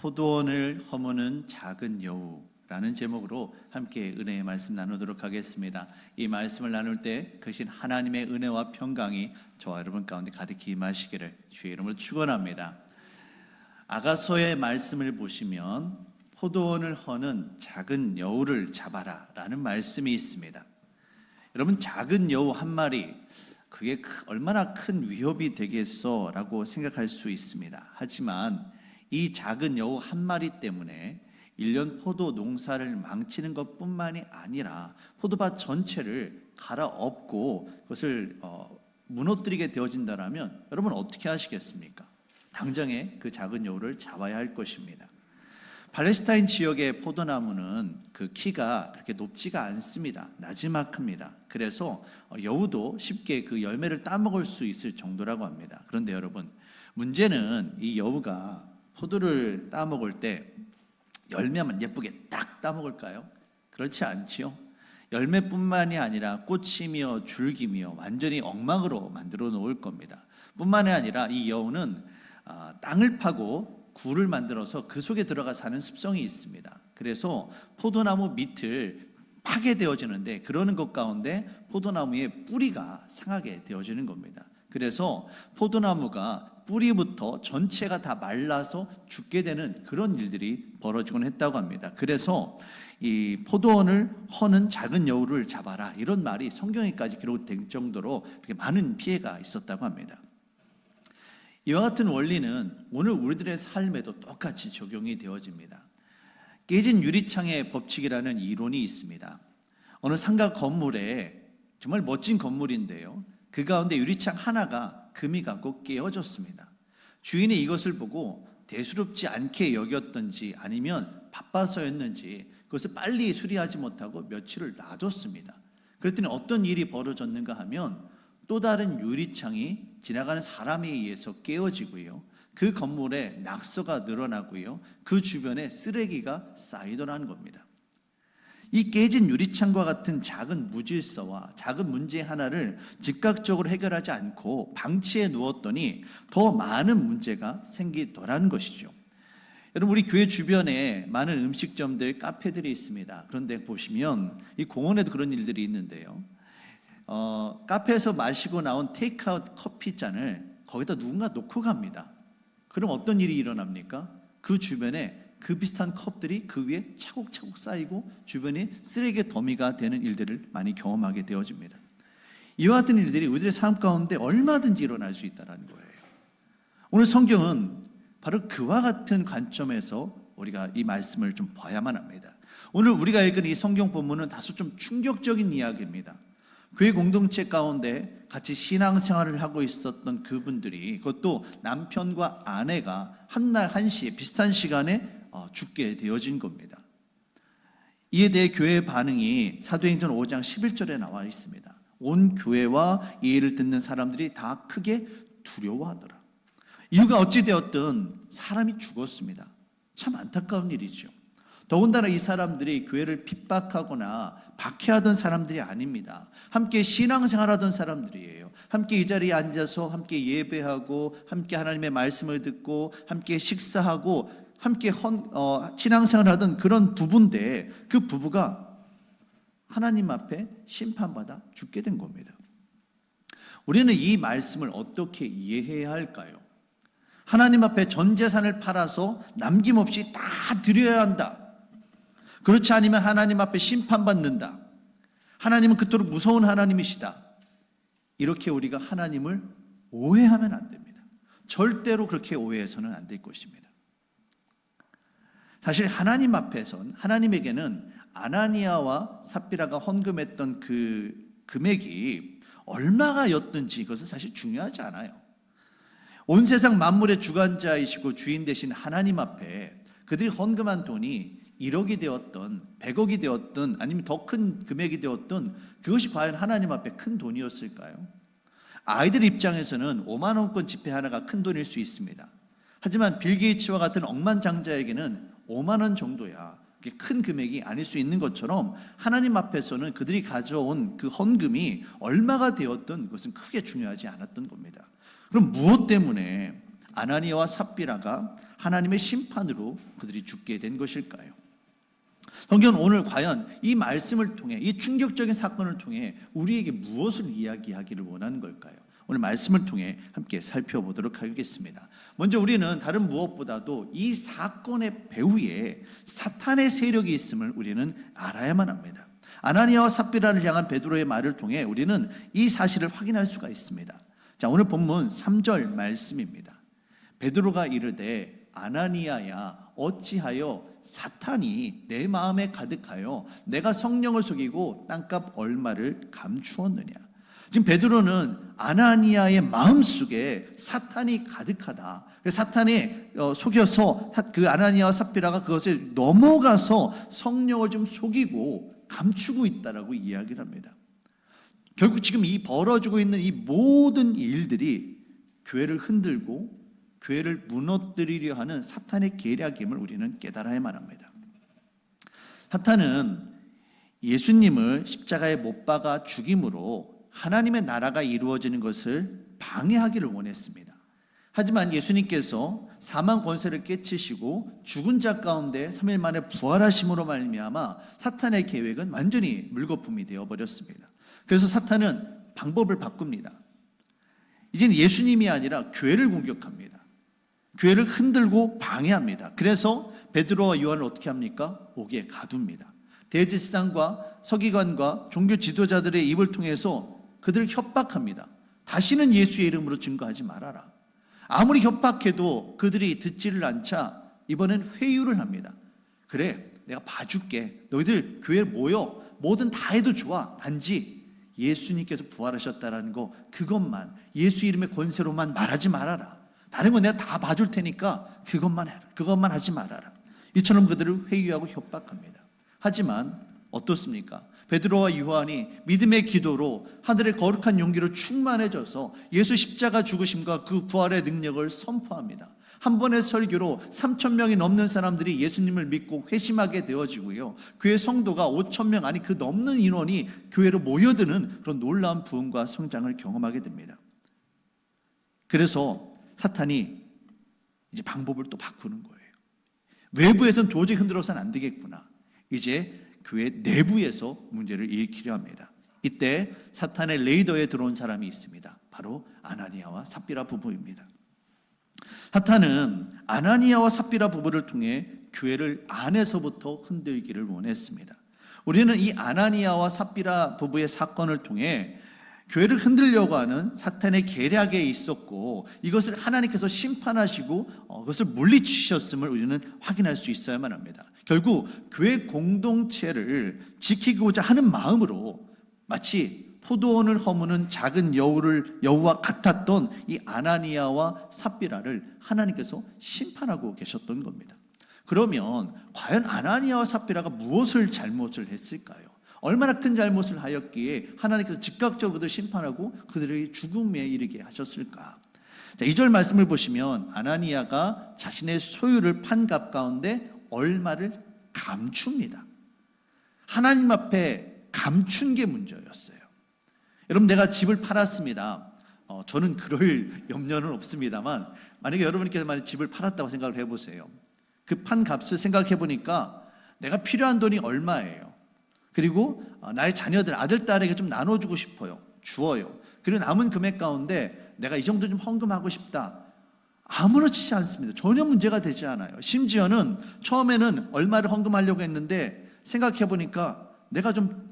포도원을 허무는 작은 여우라는 제목으로 함께 은혜의 말씀 나누도록 하겠습니다. 이 말씀을 나눌 때 크신 하나님의 은혜와 평강이 저와 여러분 가운데 가득히 임하시기를 주의 이름으로 축원합니다. 아가서의 말씀을 보시면 포도원을 허는 작은 여우를 잡아라 라는 말씀이 있습니다. 여러분, 작은 여우 한 마리, 그게 얼마나 큰 위협이 되겠어 라고 생각할 수 있습니다. 하지만 이 작은 여우 한 마리 때문에 1년 포도 농사를 망치는 것뿐만이 아니라 포도밭 전체를 갈아엎고 그것을 무너뜨리게 되어진다면 여러분 어떻게 하시겠습니까? 당장에 그 작은 여우를 잡아야 할 것입니다. 팔레스타인 지역의 포도나무는 그 키가 그렇게 높지가 않습니다. 나지막합니다. 그래서 여우도 쉽게 그 열매를 따먹을 수 있을 정도라고 합니다. 그런데 여러분, 문제는 이 여우가 포도를 따먹을 때 열매만 예쁘게 딱 따먹을까요? 그렇지 않지요. 열매뿐만이 아니라 꽃이며 줄기며 완전히 엉망으로 만들어 놓을 겁니다. 뿐만이 아니라 이 여우는 땅을 파고 굴을 만들어서 그 속에 들어가 사는 습성이 있습니다. 그래서 포도나무 밑을 파게 되어지는데, 그러는 것 가운데 포도나무의 뿌리가 상하게 되어지는 겁니다. 그래서 포도나무가 뿌리부터 전체가 다 말라서 죽게 되는 그런 일들이 벌어지곤 했다고 합니다. 그래서 이 포도원을 허는 작은 여우를 잡아라, 이런 말이 성경에까지 기록될 정도로 그렇게 많은 피해가 있었다고 합니다. 이와 같은 원리는 오늘 우리들의 삶에도 똑같이 적용이 되어집니다. 깨진 유리창의 법칙이라는 이론이 있습니다. 어느 상가 건물에, 정말 멋진 건물인데요, 그 가운데 유리창 하나가 금이 가고 깨어졌습니다. 주인이 이것을 보고 대수롭지 않게 여겼던지 아니면 바빠서였는지 그것을 빨리 수리하지 못하고 며칠을 놔뒀습니다. 그랬더니 어떤 일이 벌어졌는가 하면 또 다른 유리창이 지나가는 사람에 의해서 깨어지고요, 그 건물에 낙서가 늘어나고요, 그 주변에 쓰레기가 쌓이더라는 겁니다. 이 깨진 유리창과 같은 작은 무질서와 작은 문제 하나를 즉각적으로 해결하지 않고 방치해 두었더니 더 많은 문제가 생기더라는 것이죠. 여러분, 우리 교회 주변에 많은 음식점들, 카페들이 있습니다. 그런데 보시면 이 공원에도 그런 일들이 있는데요, 카페에서 마시고 나온 테이크아웃 커피잔을 거기다 누군가 놓고 갑니다. 그럼 어떤 일이 일어납니까? 그 주변에 그 비슷한 컵들이 그 위에 차곡차곡 쌓이고 주변이 쓰레기 더미가 되는 일들을 많이 경험하게 되어집니다. 이와 같은 일들이 우리들의 삶 가운데 얼마든지 일어날 수 있다는 거예요. 오늘 성경은 바로 그와 같은 관점에서 우리가 이 말씀을 좀 봐야만 합니다. 오늘 우리가 읽은 이 성경 본문은 다소 좀 충격적인 이야기입니다. 교회 공동체 가운데 같이 신앙생활을 하고 있었던 그분들이, 그것도 남편과 아내가 한날 한시에 비슷한 시간에 죽게 되어진 겁니다. 이에 대해 교회의 반응이 사도행전 5장 11절에 나와 있습니다. 온 교회와 이 일을 듣는 사람들이 다 크게 두려워하더라. 이유가 어찌 되었든 사람이 죽었습니다. 참 안타까운 일이죠. 더군다나 이 사람들이 교회를 핍박하거나 박해하던 사람들이 아닙니다. 함께 신앙생활하던 사람들이에요. 함께 이 자리에 앉아서 함께 예배하고 함께 하나님의 말씀을 듣고 함께 식사하고 함께 신앙생활을 하던 그런 부부인데, 그 부부가 하나님 앞에 심판받아 죽게 된 겁니다. 우리는 이 말씀을 어떻게 이해해야 할까요? 하나님 앞에 전 재산을 팔아서 남김없이 다 드려야 한다. 그렇지 않으면 하나님 앞에 심판받는다. 하나님은 그토록 무서운 하나님이시다. 이렇게 우리가 하나님을 오해하면 안 됩니다. 절대로 그렇게 오해해서는 안 될 것입니다. 사실 하나님 앞에선, 하나님에게는 아나니아와 삽비라가 헌금했던 그 금액이 얼마가였든지 그것은 사실 중요하지 않아요. 온 세상 만물의 주관자이시고 주인 되신 하나님 앞에 그들이 헌금한 돈이 1억이 되었던 100억이 되었던 아니면 더 큰 금액이 되었던, 그것이 과연 하나님 앞에 큰 돈이었을까요? 아이들 입장에서는 5만 원권 지폐 하나가 큰 돈일 수 있습니다. 하지만 빌 게이츠와 같은 억만장자에게는 5만 원 정도야 그게 큰 금액이 아닐 수 있는 것처럼, 하나님 앞에서는 그들이 가져온 그 헌금이 얼마가 되었든 그것은 크게 중요하지 않았던 겁니다. 그럼 무엇 때문에 아나니아와 삽비라가 하나님의 심판으로 그들이 죽게 된 것일까요? 성경은 오늘 과연 이 말씀을 통해, 이 충격적인 사건을 통해 우리에게 무엇을 이야기하기를 원하는 걸까요? 오늘 말씀을 통해 함께 살펴보도록 하겠습니다. 먼저 우리는 다른 무엇보다도 이 사건의 배후에 사탄의 세력이 있음을 우리는 알아야만 합니다. 아나니아와 삽비라를 향한 베드로의 말을 통해 우리는 이 사실을 확인할 수가 있습니다. 자, 오늘 본문 3절 말씀입니다. 베드로가 이르되 아나니아야 어찌하여 사탄이 내 마음에 가득하여 내가 성령을 속이고 땅값 얼마를 감추었느냐. 지금 베드로는 아나니아의 마음속에 사탄이 가득하다. 사탄이 속여서 그 아나니아와 삽비라가 그것에 넘어가서 성령을 좀 속이고 감추고 있다라고 이야기를 합니다. 결국 지금 이 벌어지고 있는 이 모든 일들이 교회를 흔들고 교회를 무너뜨리려 하는 사탄의 계략임을 우리는 깨달아야만 합니다. 사탄은 예수님을 십자가에 못 박아 죽임으로 하나님의 나라가 이루어지는 것을 방해하기를 원했습니다. 하지만 예수님께서 사망 권세를 깨치시고 죽은 자 가운데 3일 만에 부활하심으로 말미암아 사탄의 계획은 완전히 물거품이 되어버렸습니다. 그래서 사탄은 방법을 바꿉니다. 이제는 예수님이 아니라 교회를 공격합니다. 교회를 흔들고 방해합니다. 그래서 베드로와 요한을 어떻게 합니까? 옥에 가둡니다. 대제사장과 서기관과 종교 지도자들의 입을 통해서 그들을 협박합니다. 다시는 예수의 이름으로 증거하지 말아라. 아무리 협박해도 그들이 듣지를 않자 이번엔 회유를 합니다. 그래, 내가 봐줄게. 너희들 교회에 모여. 뭐든 다 해도 좋아. 단지 예수님께서 부활하셨다는 거, 그것만, 예수 이름의 권세로만 말하지 말아라. 다른 건 내가 다 봐줄 테니까 그것만 해라. 그것만 하지 말아라. 이처럼 그들을 회유하고 협박합니다. 하지만 어떻습니까? 베드로와 요한이 믿음의 기도로 하늘의 거룩한 용기로 충만해져서 예수 십자가 죽으심과 그 부활의 능력을 선포합니다. 한 번의 설교로 3,000명이 넘는 사람들이 예수님을 믿고 회심하게 되어지고요. 교회 성도가 5,000명, 아니 그 넘는 인원이 교회로 모여드는 그런 놀라운 부흥과 성장을 경험하게 됩니다. 그래서 사탄이 이제 방법을 또 바꾸는 거예요. 외부에서는 도저히 흔들어서는 안 되겠구나. 이제 교회 내부에서 문제를 일으키려 합니다. 이때 사탄의 레이더에 들어온 사람이 있습니다. 바로 아나니아와 삽비라 부부입니다. 사탄은 아나니아와 삽비라 부부를 통해 교회를 안에서부터 흔들기를 원했습니다. 우리는 이 아나니아와 삽비라 부부의 사건을 통해 교회를 흔들려고 하는 사탄의 계략에 있었고 이것을 하나님께서 심판하시고 그것을 물리치셨음을 우리는 확인할 수 있어야만 합니다. 결국 교회 공동체를 지키고자 하는 마음으로 마치 포도원을 허무는 작은 여우와 같았던 이 아나니아와 삽비라를 하나님께서 심판하고 계셨던 겁니다. 그러면 과연 아나니아와 삽비라가 무엇을 잘못을 했을까요? 얼마나 큰 잘못을 하였기에 하나님께서 즉각적으로 그들을 심판하고 그들의 죽음에 이르게 하셨을까? 자, 2절 말씀을 보시면 아나니아가 자신의 소유를 판 값 가운데 얼마를 감춥니다. 하나님 앞에 감춘 게 문제였어요. 여러분, 내가 집을 팔았습니다. 저는 그럴 염려는 없습니다만 만약에 여러분께서 만약 집을 팔았다고 생각을 해보세요. 그 판 값을 생각해 보니까 내가 필요한 돈이 얼마예요? 그리고 나의 자녀들, 아들, 딸에게 좀 나눠주고 싶어요. 주어요. 그리고 남은 금액 가운데 내가 이 정도 좀 헌금하고 싶다. 아무렇지 않습니다. 전혀 문제가 되지 않아요. 심지어는 처음에는 얼마를 헌금하려고 했는데 생각해 보니까 내가 좀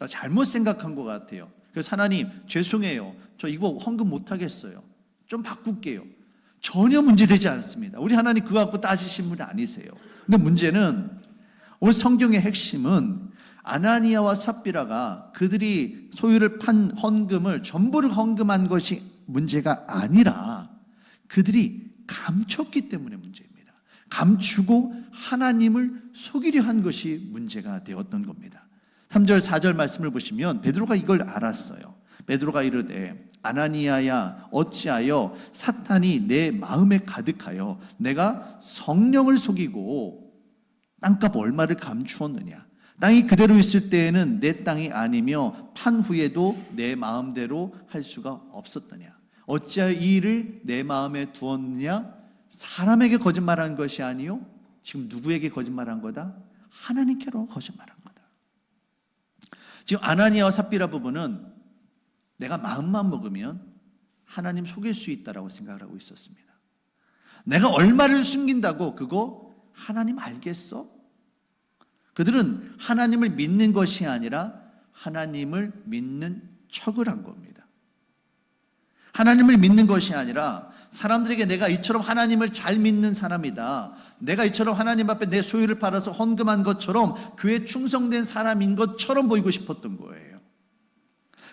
잘못 생각한 것 같아요. 그래서 하나님 죄송해요. 저 이거 헌금 못 하겠어요. 좀 바꿀게요. 전혀 문제되지 않습니다. 우리 하나님 그거 갖고 따지신 분이 아니세요. 근데 문제는 오늘 성경의 핵심은 아나니아와 삽비라가 그들이 소유를 판 헌금을 전부를 헌금한 것이 문제가 아니라 그들이 감췄기 때문에 문제입니다. 감추고 하나님을 속이려 한 것이 문제가 되었던 겁니다. 3절 4절 말씀을 보시면 베드로가 이걸 알았어요. 베드로가 이르되 아나니아야 어찌하여 사탄이 내 마음에 가득하여 내가 성령을 속이고 땅값 얼마를 감추었느냐. 땅이 그대로 있을 때에는 내 땅이 아니며 판 후에도 내 마음대로 할 수가 없었더냐. 어찌하여 이 일을 내 마음에 두었느냐. 사람에게 거짓말한 것이 아니요 지금 누구에게 거짓말한 거다? 하나님께로 거짓말한 거다. 지금 아나니아와 삽비라 부부는 내가 마음만 먹으면 하나님 속일 수 있다라고 생각을 하고 있었습니다. 내가 얼마를 숨긴다고 그거 하나님 알겠어? 그들은 하나님을 믿는 것이 아니라 하나님을 믿는 척을 한 겁니다. 하나님을 믿는 것이 아니라 사람들에게 내가 이처럼 하나님을 잘 믿는 사람이다, 내가 이처럼 하나님 앞에 내 소유를 팔아서 헌금한 것처럼 교회에 충성된 사람인 것처럼 보이고 싶었던 거예요.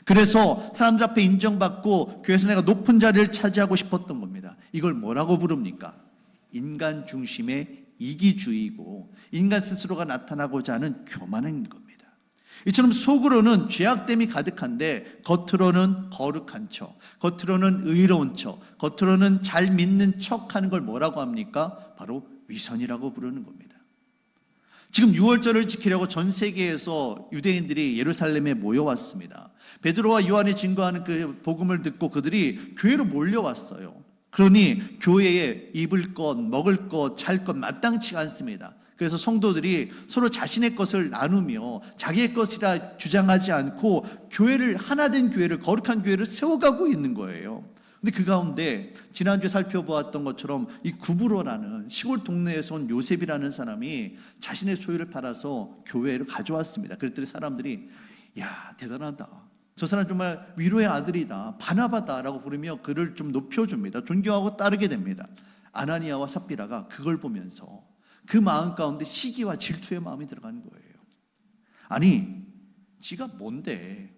그래서 사람들 앞에 인정받고 교회에서 내가 높은 자리를 차지하고 싶었던 겁니다. 이걸 뭐라고 부릅니까? 인간 중심의 이기주의이고 인간 스스로가 나타나고자 하는 교만인 겁니다. 이처럼 속으로는 죄악됨이 가득한데 겉으로는 거룩한 척, 겉으로는 의로운 척, 겉으로는 잘 믿는 척하는 걸 뭐라고 합니까? 바로 위선이라고 부르는 겁니다. 지금 유월절을 지키려고 전 세계에서 유대인들이 예루살렘에 모여왔습니다. 베드로와 요한이 증거하는 그 복음을 듣고 그들이 교회로 몰려왔어요. 그러니 교회에 입을 것, 먹을 것, 잘 것 마땅치가 않습니다. 그래서 성도들이 서로 자신의 것을 나누며 자기의 것이라 주장하지 않고 교회를, 하나된 교회를, 거룩한 교회를 세워가고 있는 거예요. 근데 그 가운데 지난주에 살펴보았던 것처럼 이 구브로라는 시골 동네에서 온 요셉이라는 사람이 자신의 소유를 팔아서 교회를 가져왔습니다. 그랬더니 사람들이 야, 대단하다, 저 사람 정말 위로의 아들이다, 바나바다라고 부르며 그를 좀 높여줍니다. 존경하고 따르게 됩니다. 아나니아와 삽비라가 그걸 보면서 그 마음 가운데 시기와 질투의 마음이 들어간 거예요. 아니, 지가 뭔데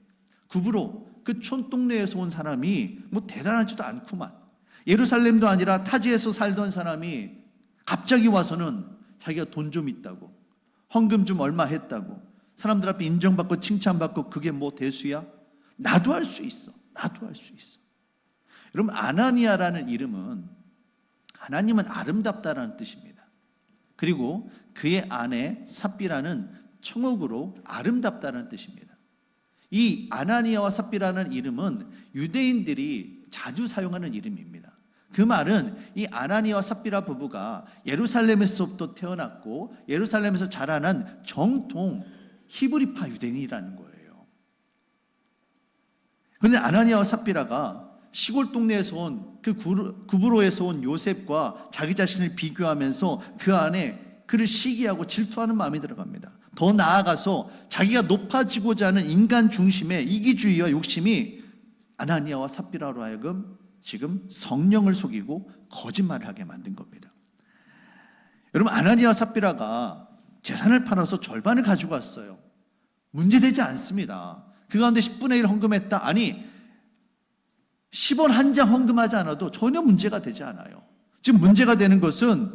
구브로 그 촌동네에서 온 사람이 뭐 대단하지도 않구만, 예루살렘도 아니라 타지에서 살던 사람이 갑자기 와서는 자기가 돈 좀 있다고, 헌금 좀 얼마 했다고, 사람들 앞에 인정받고 칭찬받고 그게 뭐 대수야? 나도 할 수 있어, 나도 할 수 있어. 여러분, 아나니아라는 이름은 하나님은 아름답다라는 뜻입니다. 그리고 그의 아내 삽비라는 청옥으로 아름답다는 뜻입니다. 이 아나니아와 삽비라는 이름은 유대인들이 자주 사용하는 이름입니다. 그 말은 이 아나니아와 삽비라 부부가 예루살렘에서부터 태어났고 예루살렘에서 자라난 정통 히브리파 유대인이라는 거예요. 그런데 아나니아와 삽비라가 시골 동네에서 온 그 구브로에서 온 요셉과 자기 자신을 비교하면서 그 안에 그를 시기하고 질투하는 마음이 들어갑니다. 더 나아가서 자기가 높아지고자 하는 인간 중심의 이기주의와 욕심이 아나니아와 삽비라로 하여금 지금 성령을 속이고 거짓말을 하게 만든 겁니다. 여러분, 아나니아와 삽비라가 재산을 팔아서 절반을 가지고 왔어요. 문제되지 않습니다. 그 가운데 10분의 1 헌금했다. 아니, 10원 한 장 헌금하지 않아도 전혀 문제가 되지 않아요. 지금 문제가 되는 것은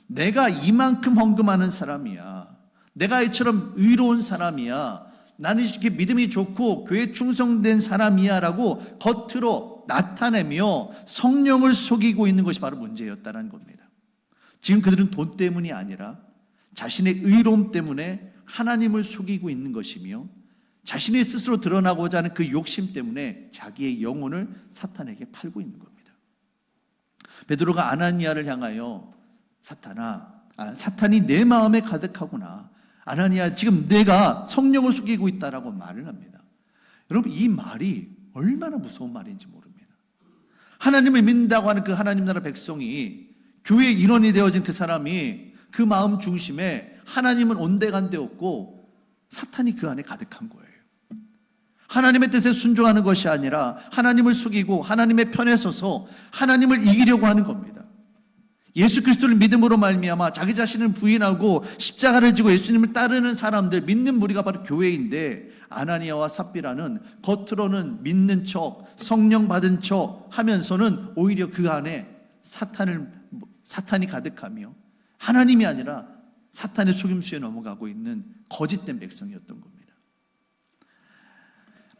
내가 이만큼 헌금하는 사람이야, 내가 이처럼 의로운 사람이야, 나는 이렇게 믿음이 좋고 교회에 충성된 사람이야 라고 겉으로 나타내며 성령을 속이고 있는 것이 바로 문제였다는 겁니다. 지금 그들은 돈 때문이 아니라 자신의 의로움 때문에 하나님을 속이고 있는 것이며 자신이 스스로 드러나고자 하는 그 욕심 때문에 자기의 영혼을 사탄에게 팔고 있는 겁니다. 베드로가 아나니아를 향하여 사탄이 내 마음에 가득하구나, 아나니아 지금 내가 성령을 속이고 있다라고 말을 합니다. 여러분, 이 말이 얼마나 무서운 말인지 모릅니다. 하나님을 믿는다고 하는 그 하나님 나라 백성이, 교회의 일원이 되어진 그 사람이 그 마음 중심에 하나님은 온데간데 없고 사탄이 그 안에 가득한 거예요. 하나님의 뜻에 순종하는 것이 아니라 하나님을 속이고 하나님의 편에 서서 하나님을 이기려고 하는 겁니다. 예수 그리스도를 믿음으로 말미암아 자기 자신을 부인하고 십자가를 지고 예수님을 따르는 사람들, 믿는 무리가 바로 교회인데, 아나니아와 삽비라는 겉으로는 믿는 척, 성령 받은 척 하면서는 오히려 그 안에 사탄이 가득하며 하나님이 아니라 사탄의 속임수에 넘어가고 있는 거짓된 백성이었던 겁니다.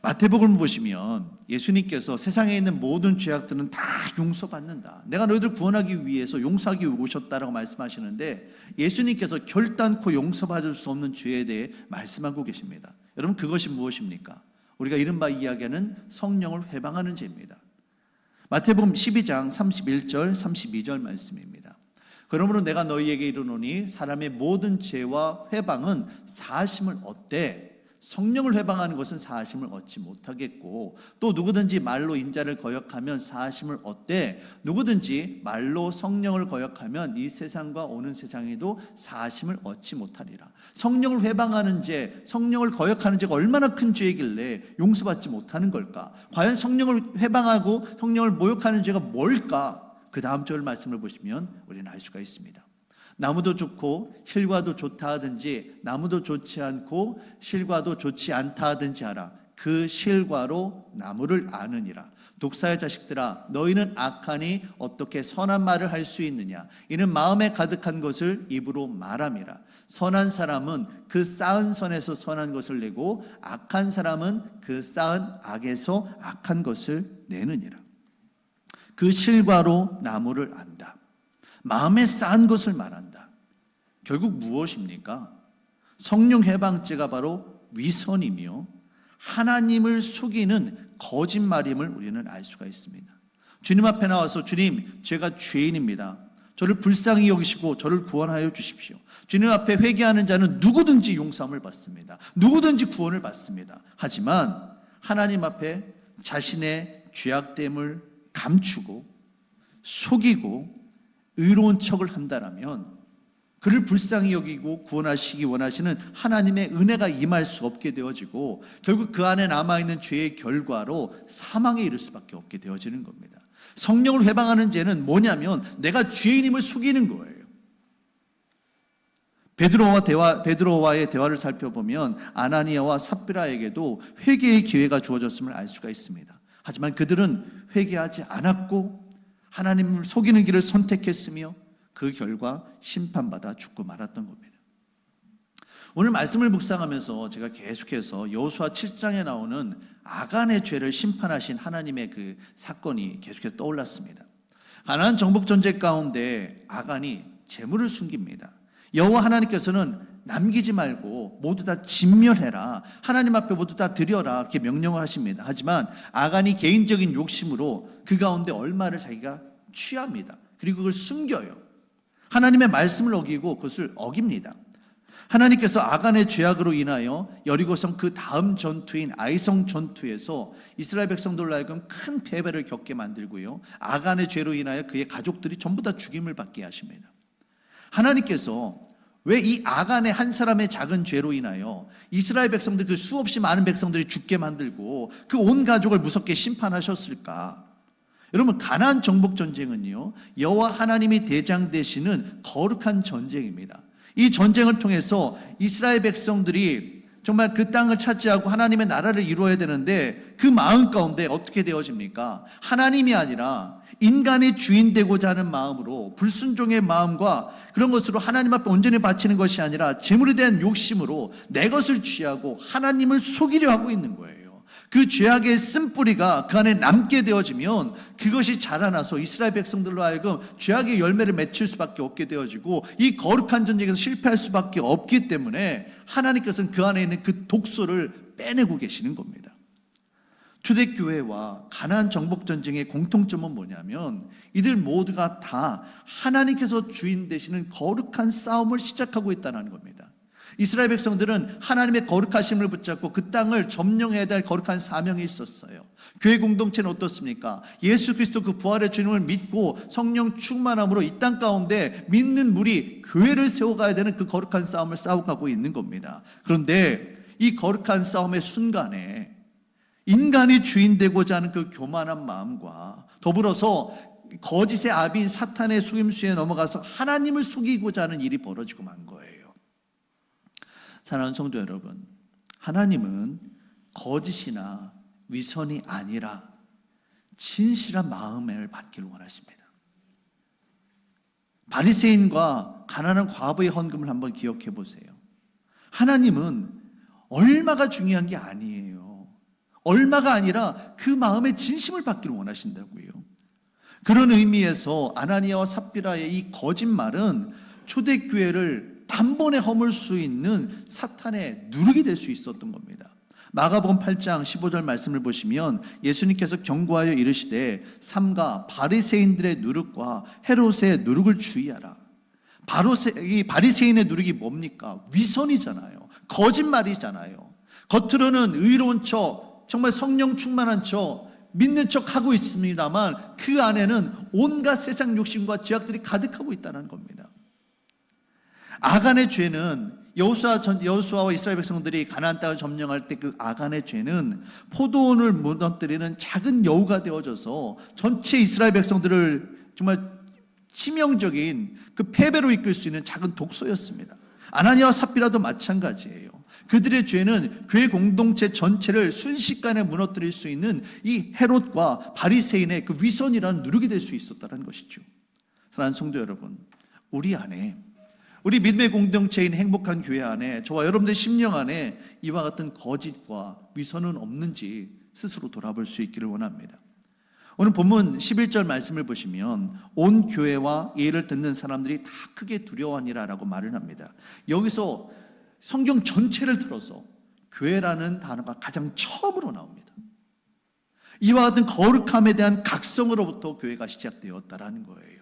마태복음을 보시면 예수님께서 세상에 있는 모든 죄악들은 다 용서받는다, 내가 너희들 구원하기 위해서 용서하기 위해 오셨다라고 말씀하시는데, 예수님께서 결단코 용서받을 수 없는 죄에 대해 말씀하고 계십니다. 여러분, 그것이 무엇입니까? 우리가 이른바 이야기하는 성령을 회방하는 죄입니다. 마태복음 12장 31절 32절 말씀입니다. 그러므로 내가 너희에게 이르노니 사람의 모든 죄와 회방은 사하심을 얻되 성령을 회방하는 것은 사하심을 얻지 못하겠고, 또 누구든지 말로 인자를 거역하면 사하심을 얻되 누구든지 말로 성령을 거역하면 이 세상과 오는 세상에도 사하심을 얻지 못하리라. 성령을 회방하는 죄, 성령을 거역하는 죄가 얼마나 큰 죄이길래 용서받지 못하는 걸까? 과연 성령을 회방하고 성령을 모욕하는 죄가 뭘까? 그 다음 절 말씀을 보시면 우리는 알 수가 있습니다. 나무도 좋고 실과도 좋다 하든지 나무도 좋지 않고 실과도 좋지 않다 하든지 하라. 그 실과로 나무를 아느니라. 독사의 자식들아, 너희는 악하니 어떻게 선한 말을 할 수 있느냐? 이는 마음에 가득한 것을 입으로 말함이라. 선한 사람은 그 쌓은 선에서 선한 것을 내고 악한 사람은 그 쌓은 악에서 악한 것을 내느니라. 그 실과로 나무를 안다. 마음에 쌓은 것을 말한다. 결국 무엇입니까? 성령 해방죄가 바로 위선이며 하나님을 속이는 거짓말임을 우리는 알 수가 있습니다. 주님 앞에 나와서 주님, 제가 죄인입니다. 저를 불쌍히 여기시고 저를 구원하여 주십시오. 주님 앞에 회개하는 자는 누구든지 용서함을 받습니다. 누구든지 구원을 받습니다. 하지만 하나님 앞에 자신의 죄악됨을 감추고 속이고 의로운 척을 한다라면 그를 불쌍히 여기고 구원하시기 원하시는 하나님의 은혜가 임할 수 없게 되어지고 결국 그 안에 남아있는 죄의 결과로 사망에 이를 수밖에 없게 되어지는 겁니다. 성령을 회방하는 죄는 뭐냐면 내가 죄인임을 속이는 거예요. 베드로와의 대화를 살펴보면 아나니아와 삽비라에게도 회개의 기회가 주어졌음을 알 수가 있습니다. 하지만 그들은 회개하지 않았고 하나님을 속이는 길을 선택했으며 그 결과 심판받아 죽고 말았던 겁니다. 오늘 말씀을 묵상하면서 제가 계속해서 여호수아 7장에 나오는 아간의 죄를 심판하신 하나님의 그 사건이 계속해서 떠올랐습니다. 가나안 정복 전쟁 가운데 아간이 재물을 숨깁니다. 여호와 하나님께서는 남기지 말고 모두 다 진멸해라, 하나님 앞에 모두 다 드려라, 이렇게 명령을 하십니다. 하지만 아간이 개인적인 욕심으로 그 가운데 얼마를 자기가 취합니다. 그리고 그걸 숨겨요. 하나님의 말씀을 어기고 그것을 어깁니다. 하나님께서 아간의 죄악으로 인하여 여리고성 그 다음 전투인 아이성 전투에서 이스라엘 백성들로 하여금 큰 패배를 겪게 만들고요, 아간의 죄로 인하여 그의 가족들이 전부 다 죽임을 받게 하십니다. 하나님께서 왜 이 아간의 한 사람의 작은 죄로 인하여 이스라엘 백성들, 그 수없이 많은 백성들이 죽게 만들고 그 온 가족을 무섭게 심판하셨을까? 여러분, 가나안 정복 전쟁은요, 여호와 하나님이 대장 되시는 거룩한 전쟁입니다. 이 전쟁을 통해서 이스라엘 백성들이 정말 그 땅을 차지하고 하나님의 나라를 이루어야 되는데 그 마음 가운데 어떻게 되어집니까? 하나님이 아니라 인간의 주인 되고자 하는 마음으로, 불순종의 마음과 그런 것으로 하나님 앞에 온전히 바치는 것이 아니라 재물에 대한 욕심으로 내 것을 취하고 하나님을 속이려 하고 있는 거예요. 그 죄악의 쓴뿌리가 그 안에 남게 되어지면 그것이 자라나서 이스라엘 백성들로 하여금 죄악의 열매를 맺힐 수밖에 없게 되어지고 이 거룩한 전쟁에서 실패할 수밖에 없기 때문에 하나님께서는 그 안에 있는 그 독소를 빼내고 계시는 겁니다. 초대교회와 가나안 정복 전쟁의 공통점은 뭐냐면 이들 모두가 다 하나님께서 주인 되시는 거룩한 싸움을 시작하고 있다는 겁니다. 이스라엘 백성들은 하나님의 거룩하심을 붙잡고 그 땅을 점령해야 될 거룩한 사명이 있었어요. 교회 공동체는 어떻습니까? 예수 그리스도 그 부활의 주님을 믿고 성령 충만함으로 이 땅 가운데 믿는 무리, 교회를 세워가야 되는 그 거룩한 싸움을 싸워가고 있는 겁니다. 그런데 이 거룩한 싸움의 순간에 인간이 주인 되고자 하는 그 교만한 마음과 더불어서 거짓의 아비인 사탄의 속임수에 넘어가서 하나님을 속이고자 하는 일이 벌어지고 만 거예요. 사랑하는 성도 여러분, 하나님은 거짓이나 위선이 아니라 진실한 마음을 받기를 원하십니다. 바리새인과 가난한 과부의 헌금을 한번 기억해 보세요. 하나님은 얼마가 중요한 게 아니에요. 얼마가 아니라 그 마음의 진심을 받기를 원하신다고요. 그런 의미에서 아나니아와 삽비라의 이 거짓말은 초대교회를 단번에 허물 수 있는 사탄의 누룩이 될 수 있었던 겁니다. 마가복음 8장 15절 말씀을 보시면 예수님께서 경고하여 이르시되 삼가 바리새인들의 누룩과 헤롯의 누룩을 주의하라. 이 바리새인의 누룩이 뭡니까? 위선이잖아요. 거짓말이잖아요. 겉으로는 의로운 척, 정말 성령 충만한 척, 믿는 척 하고 있습니다만 그 안에는 온갖 세상 욕심과 죄악들이 가득하고 있다는 겁니다. 아간의 죄는 여호수아와 이스라엘 백성들이 가나안 땅을 점령할 때 그 아간의 죄는 포도원을 무너뜨리는 작은 여우가 되어져서 전체 이스라엘 백성들을 정말 치명적인 그 패배로 이끌 수 있는 작은 독소였습니다. 아나니아와 삽비라도 마찬가지예요. 그들의 죄는 교회 공동체 전체를 순식간에 무너뜨릴 수 있는 이 헤롯과 바리새인의 그 위선이라는 누룩이 될 수 있었다는 것이죠. 사랑하는 성도 여러분, 우리 안에, 우리 믿음의 공동체인 행복한 교회 안에, 저와 여러분들의 심령 안에 이와 같은 거짓과 위선은 없는지 스스로 돌아볼 수 있기를 원합니다. 오늘 본문 11절 말씀을 보시면 온 교회와 예를 듣는 사람들이 다 크게 두려워하니라 라고 말을 합니다. 여기서 성경 전체를 들어서 교회라는 단어가 가장 처음으로 나옵니다. 이와 같은 거룩함에 대한 각성으로부터 교회가 시작되었다라는 거예요.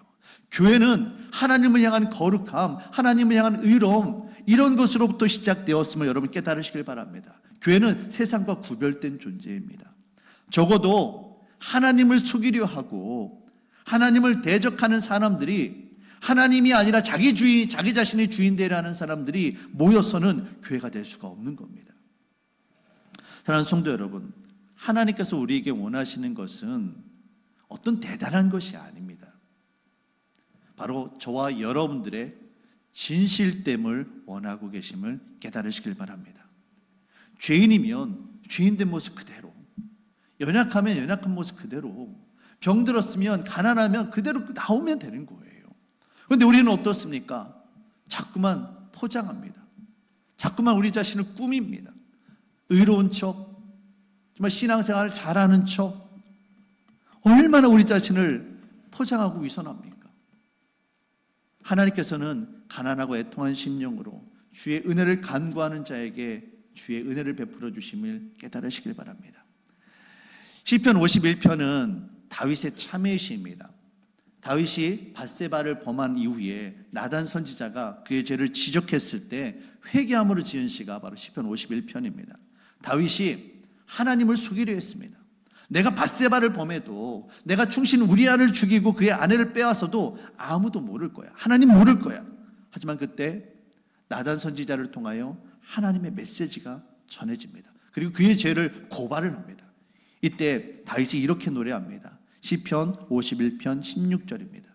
교회는 하나님을 향한 거룩함, 하나님을 향한 의로움, 이런 것으로부터 시작되었음을 여러분 깨달으시길 바랍니다. 교회는 세상과 구별된 존재입니다. 적어도 하나님을 속이려 하고 하나님을 대적하는 사람들이, 하나님이 아니라 자기 자신의 주인 되려 하는 사람들이 모여서는 교회가 될 수가 없는 겁니다. 사랑하는 성도 여러분, 하나님께서 우리에게 원하시는 것은 어떤 대단한 것이 아닙니다. 바로 저와 여러분들의 진실됨을 원하고 계심을 깨달으시길 바랍니다. 죄인이면 죄인된 모습 그대로, 연약하면 연약한 모습 그대로, 병들었으면 가난하면 그대로 나오면 되는 거예요. 그런데 우리는 어떻습니까? 자꾸만 포장합니다. 자꾸만 우리 자신을 꾸밉니다. 의로운 척, 정말 신앙생활을 잘하는 척, 얼마나 우리 자신을 포장하고 위선합니까? 하나님께서는 가난하고 애통한 심령으로 주의 은혜를 간구하는 자에게 주의 은혜를 베풀어 주심을 깨달으시길 바랍니다. 시편 51편은 다윗의 참회의 시입니다. 다윗이 밧세바를 범한 이후에 나단 선지자가 그의 죄를 지적했을 때 회개함으로 지은 시가 바로 시편 51편입니다. 다윗이 하나님을 속이려 했습니다. 내가 밧세바를 범해도, 내가 충신 우리아를 죽이고 그의 아내를 빼앗아도 아무도 모를 거야. 하나님 모를 거야. 하지만 그때 나단 선지자를 통하여 하나님의 메시지가 전해집니다. 그리고 그의 죄를 고발을 합니다. 이때 다윗이 이렇게 노래합니다. 시편 51편 16절입니다.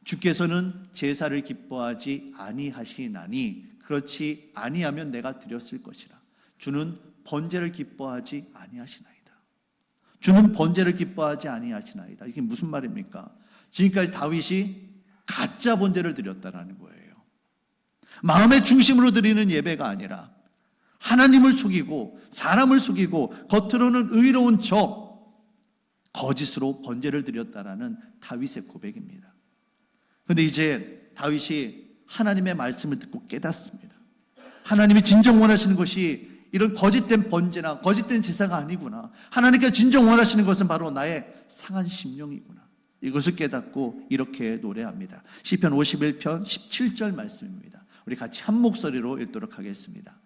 주께서는 제사를 기뻐하지 아니하시나니 그렇지 아니하면 내가 드렸을 것이라. 주는 번제를 기뻐하지 아니하시나이다. 주는 번제를 기뻐하지 아니하시나이다. 이게 무슨 말입니까? 지금까지 다윗이 가짜 번제를 드렸다라는 거예요. 마음의 중심으로 드리는 예배가 아니라 하나님을 속이고 사람을 속이고 겉으로는 의로운 척 거짓으로 번제를 드렸다라는 다윗의 고백입니다. 그런데 이제 다윗이 하나님의 말씀을 듣고 깨닫습니다. 하나님이 진정 원하시는 것이 이런 거짓된 번제나 거짓된 제사가 아니구나. 하나님께서 진정 원하시는 것은 바로 나의 상한 심령이구나. 이것을 깨닫고 이렇게 노래합니다. 시편 51편 17절 말씀입니다. 우리 같이 한 목소리로 읽도록 하겠습니다.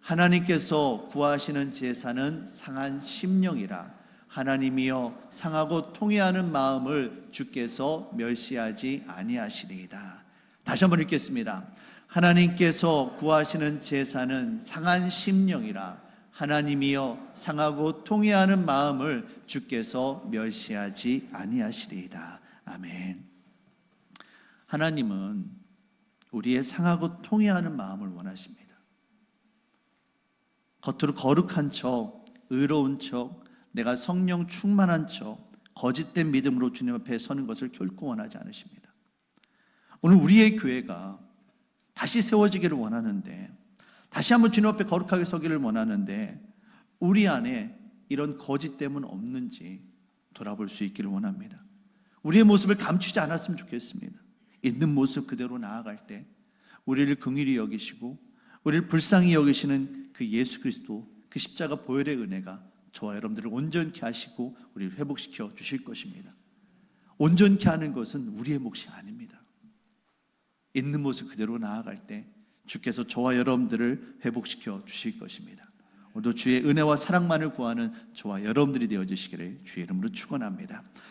하나님께서 구하시는 제사는 상한 심령이라. 하나님이여 상하고 통회하는 마음을 주께서 멸시하지 아니하시리이다. 다시 한번 읽겠습니다. 하나님께서 구하시는 제사는 상한 심령이라. 하나님이여 상하고 통회하는 마음을 주께서 멸시하지 아니하시리이다. 아멘. 하나님은 우리의 상하고 통회하는 마음을 원하십니다. 겉으로 거룩한 척, 의로운 척, 내가 성령 충만한 척, 거짓된 믿음으로 주님 앞에 서는 것을 결코 원하지 않으십니다. 오늘 우리의 교회가 다시 세워지기를 원하는데, 다시 한번 주님 앞에 거룩하게 서기를 원하는데 우리 안에 이런 거짓됨은 없는지 돌아볼 수 있기를 원합니다. 우리의 모습을 감추지 않았으면 좋겠습니다. 있는 모습 그대로 나아갈 때 우리를 긍휼히 여기시고 우리를 불쌍히 여기시는 그 예수 그리스도, 그 십자가 보혈의 은혜가 저와 여러분들을 온전케 하시고 우리를 회복시켜 주실 것입니다. 온전케 하는 것은 우리의 몫이 아닙니다. 있는 모습 그대로 나아갈 때 주께서 저와 여러분들을 회복시켜 주실 것입니다. 오늘도 주의 은혜와 사랑만을 구하는 저와 여러분들이 되어주시기를 주의 이름으로 축원합니다.